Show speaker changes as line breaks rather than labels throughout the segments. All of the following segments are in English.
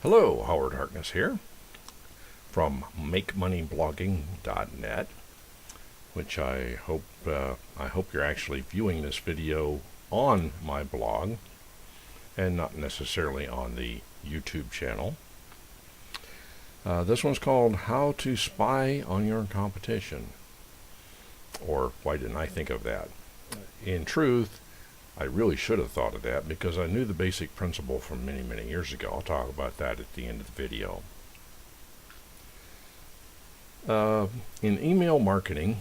Hello, Howard Harkness here from moneyblogging.net, which I hope you're actually viewing this video on my blog and not necessarily on the YouTube channel. This one's called How to Spy on Your Competition, or why didn't I think of that? In truth, I really should have thought of that because I knew the basic principle from many, many years ago. I'll talk about that at the end of the video. In email marketing,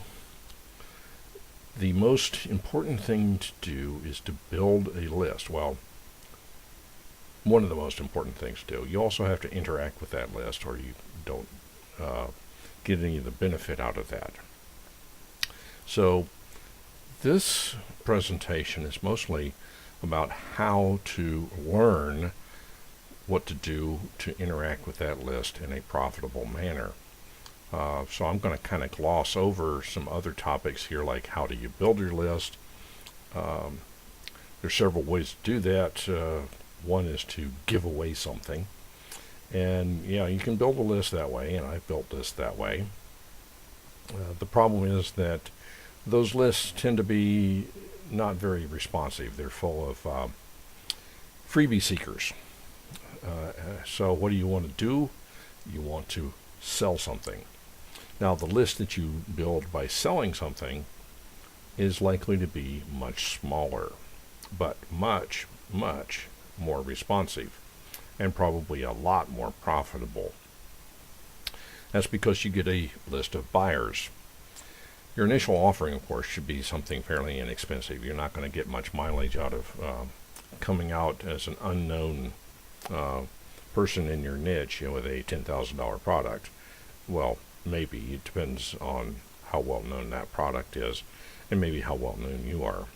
the most important thing to do is to build a list. Well, one of the most important things to do. You also have to interact with that list or you don't get any of the benefit out of that. So this presentation is mostly about how to learn what to do to interact with that list in a profitable manner. So I'm going to kind of gloss over some other topics here, like how do you build your list. There's several ways to do that. One is to give away something. And yeah, you can build a list that way, and I've built lists that way. The problem is that those lists tend to be not very responsive. They're full of freebie seekers. So what do you want to do? You want to sell something. Now, the list that you build by selling something is likely to be much smaller, but much, much more responsive, and probably a lot more profitable. That's because you get a list of buyers. Your initial offering, of course, should be something fairly inexpensive. You're not going to get much mileage out of coming out as an unknown person in your niche with a $10,000 product. Well, maybe. It depends on how well known that product is and maybe how well known you are.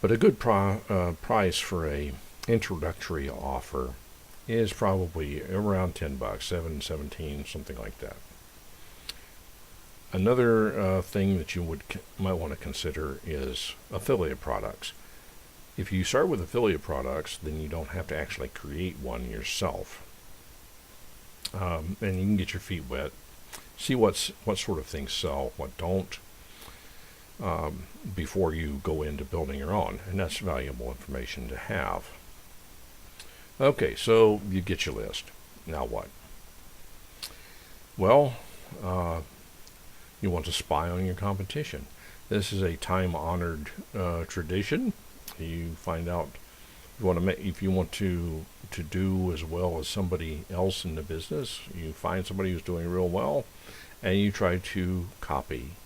But a good price for a introductory offer is probably around $10, $7, $17, something like that. Another thing that you might want to consider is affiliate products. If you start with affiliate products, then you don't have to actually create one yourself. And you can get your feet wet, see what sort of things sell, what don't, before you go into building your own. And that's valuable information to have. Okay, so you get your list. Now what? Well, you want to spy on your competition. This is a time-honored tradition. You find out if you want to do as well as somebody else in the business. You find somebody who's doing real well, and you try to copy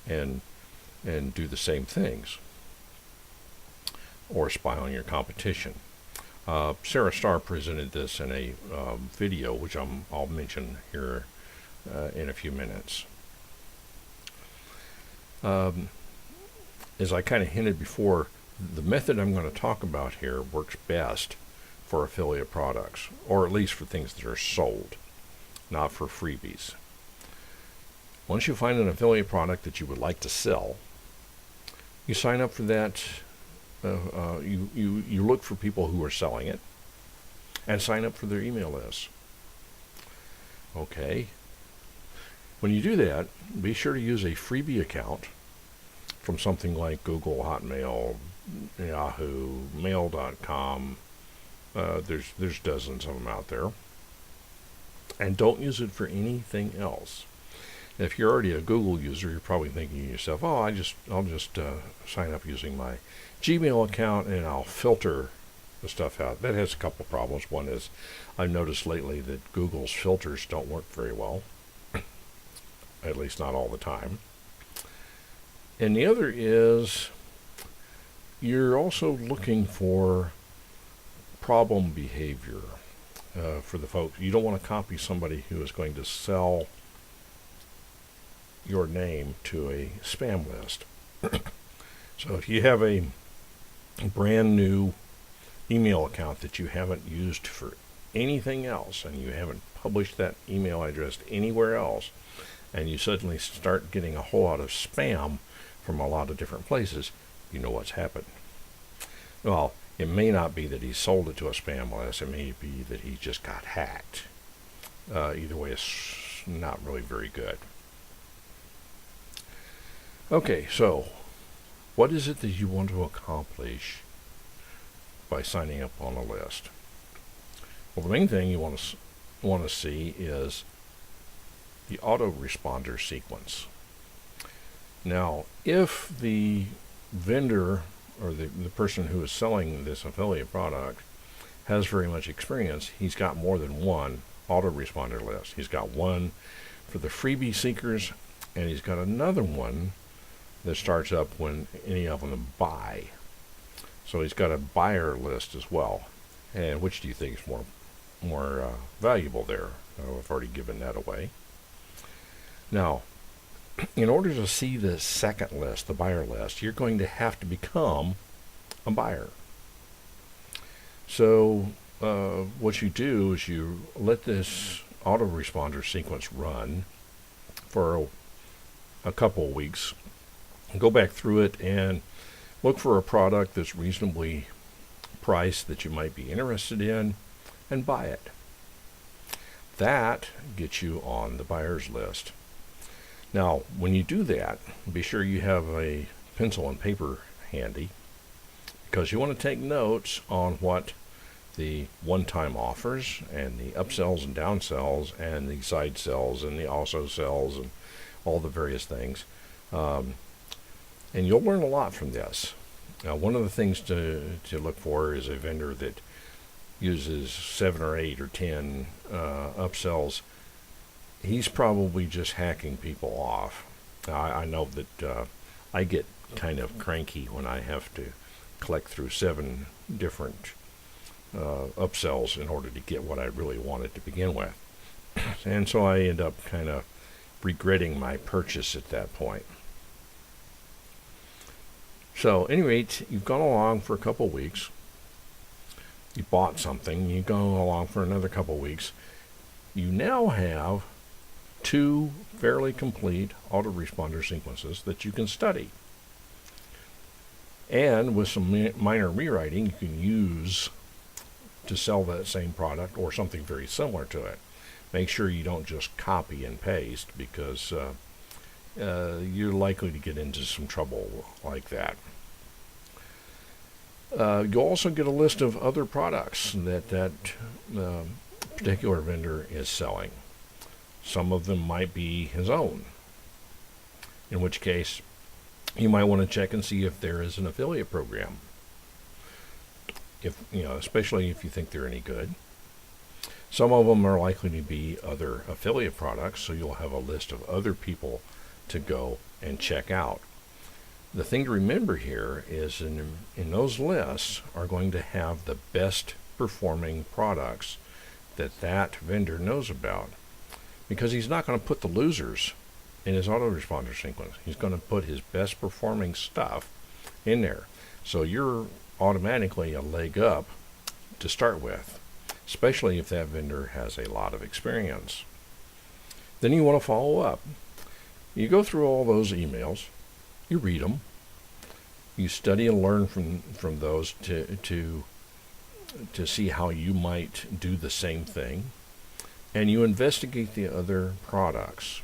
and do the same things, or spy on your competition. Sarah Starr presented this in a video, which I'll mention here in a few minutes. As I kind of hinted before, the method I'm going to talk about here works best for affiliate products, or at least for things that are sold, not for freebies. Once you find an affiliate product that you would like to sell, you sign up for that. You look for people who are selling it and sign up for their email lists. Okay. When you do that, be sure to use a freebie account from something like Google, Hotmail, Yahoo, Mail.com. There's dozens of them out there. And don't use it for anything else. If you're already a Google user, you're probably thinking to yourself, "Oh, I'll just sign up using my Gmail account and I'll filter the stuff out." That has a couple problems. One is I've noticed lately that Google's filters don't work very well. At least not all the time. And the other is you're also looking for problem behavior for the folks. You don't want to copy somebody who is going to sell your name to a spam list. So if you have a brand new email account that you haven't used for anything else, and you haven't published that email address anywhere else, and you suddenly start getting a whole lot of spam from a lot of different places, you know what's happened. Well, It may not be that he sold it to a spam list. It may be that he just got hacked. Either way, it's not really very good. Okay, so what is it that you want to accomplish by signing up on a list? Well, the main thing you want to see is the autoresponder sequence. Now, if the vendor or the person who is selling this affiliate product has very much experience, he's got more than one autoresponder list. He's got one for the freebie seekers, and he's got another one that starts up when any of them buy. So he's got a buyer list as well. And which do you think is more valuable there? I've already given that away. Now, in order to see the second list, the buyer list, you're going to have to become a buyer. So what you do is you let this autoresponder sequence run for a couple of weeks. Go back through it and look for a product that's reasonably priced that you might be interested in and buy it. That gets you on the buyer's list. Now, when you do that, be sure you have a pencil and paper handy, because you want to take notes on what the one-time offers and the upsells and downsells and the side sells and the also sells and all the various things. And you'll learn a lot from this. Now, one of the things to look for is a vendor that uses 7 or 8 or 10 upsells. He's probably just hacking people off. I know that I get kind of cranky when I have to collect through 7 different upsells in order to get what I really wanted to begin with. And so I end up kind of regretting my purchase at that point. So, at any rate, you've gone along for a couple of weeks. You bought something. You've gone along for another couple of weeks. You now have 2 fairly complete autoresponder sequences that you can study. And with some minor rewriting, you can use to sell that same product or something very similar to it. Make sure you don't just copy and paste, because you're likely to get into some trouble like that. You'll also get a list of other products that particular vendor is selling. Some of them might be his own, in which case you might want to check and see if there is an affiliate program. Especially if you think they're any good. Some of them are likely to be other affiliate products, so you'll have a list of other people to go and check out. The thing to remember here is in those lists are going to have the best performing products that vendor knows about, because he's not going to put the losers in his autoresponder sequence. He's going to put his best performing stuff in there. So you're automatically a leg up to start with, especially if that vendor has a lot of experience. Then you want to follow up. You go through all those emails, you read them, you study and learn from those to see how you might do the same thing, and you investigate the other products.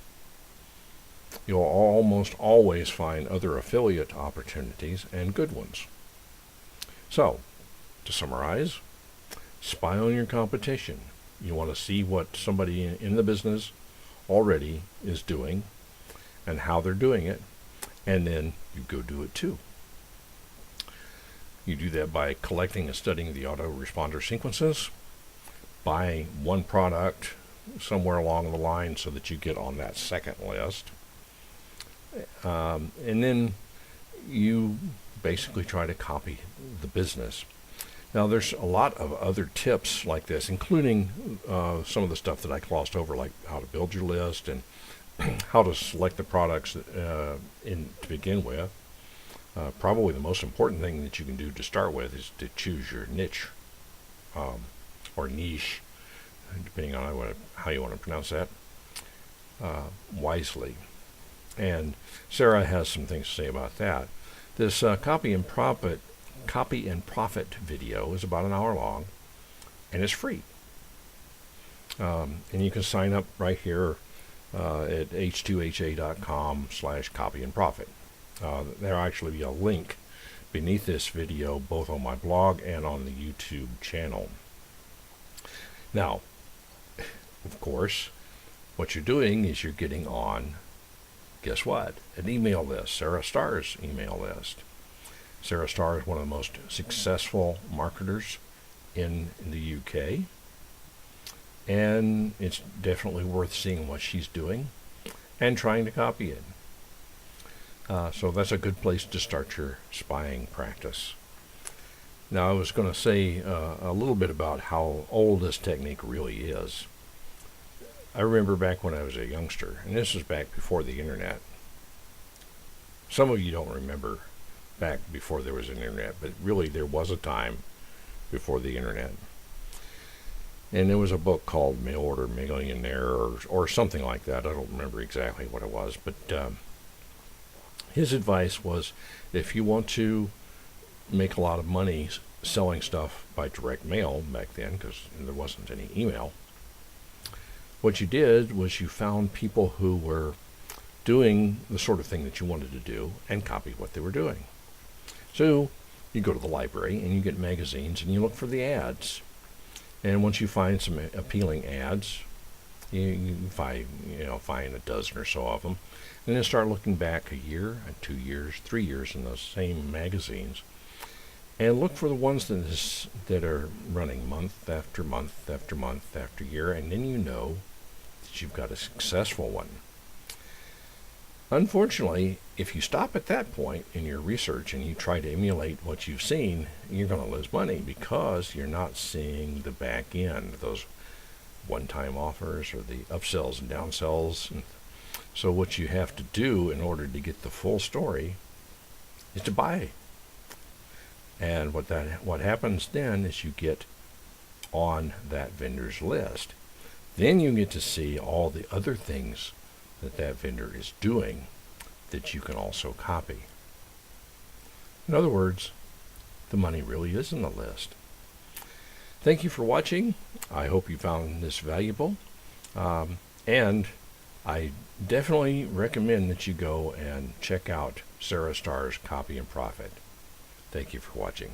You'll almost always find other affiliate opportunities, and good ones. So, to summarize, spy on your competition. You want to see what somebody in the business already is doing and how they're doing it, and then you go do it too. You do that by collecting and studying the autoresponder sequences, buying one product somewhere along the line so that you get on that second list, and then you basically try to copy the business. Now, there's a lot of other tips like this, including some of the stuff that I glossed over, like how to build your list and how to select the products to begin with. Probably the most important thing that you can do to start with is to choose your niche or niche, depending on how you want to pronounce that, wisely. And Sarah has some things to say about that. This copy and Copy and Profit video is about an hour long, and it's free. And you can sign up right here at h2ha.com/copy and profit. There'll actually be a link beneath this video, both on my blog and on the YouTube channel. Now, of course, what you're doing is you're getting on, guess what? An email list, Sarah Starr's email list. Sarah Starr is one of the most successful marketers in the UK, and it's definitely worth seeing what she's doing and trying to copy it. So that's a good place to start your spying practice. Now, I was going to say a little bit about how old this technique really is. I remember back when I was a youngster, and this was back before the internet. Some of you don't remember back before there was an internet, but really there was a time before the internet. And there was a book called Mail Order Millionaire or something like that. I don't remember exactly what it was, but his advice was, if you want to make a lot of money selling stuff by direct mail back then, because there wasn't any email, what you did was you found people who were doing the sort of thing that you wanted to do and copy what they were doing. So you go to the library and you get magazines and you look for the ads. And once you find some appealing ads, you find a dozen or so of them, and then start looking back a year, 2 years, 3 years in those same magazines, and look for the ones that are running month after month after month after year, and then you know that you've got a successful one. Unfortunately, if you stop at that point in your research and you try to emulate what you've seen, you're going to lose money because you're not seeing the back end, those one-time offers or the upsells and downsells. So what you have to do in order to get the full story is to buy. And what happens then is you get on that vendor's list. Then you get to see all the other things that vendor is doing that you can also copy. In other words, the money really is in the list. Thank you for watching. I hope you found this valuable. And I definitely recommend that you go and check out Sarah Starr's Copy and Profit. Thank you for watching.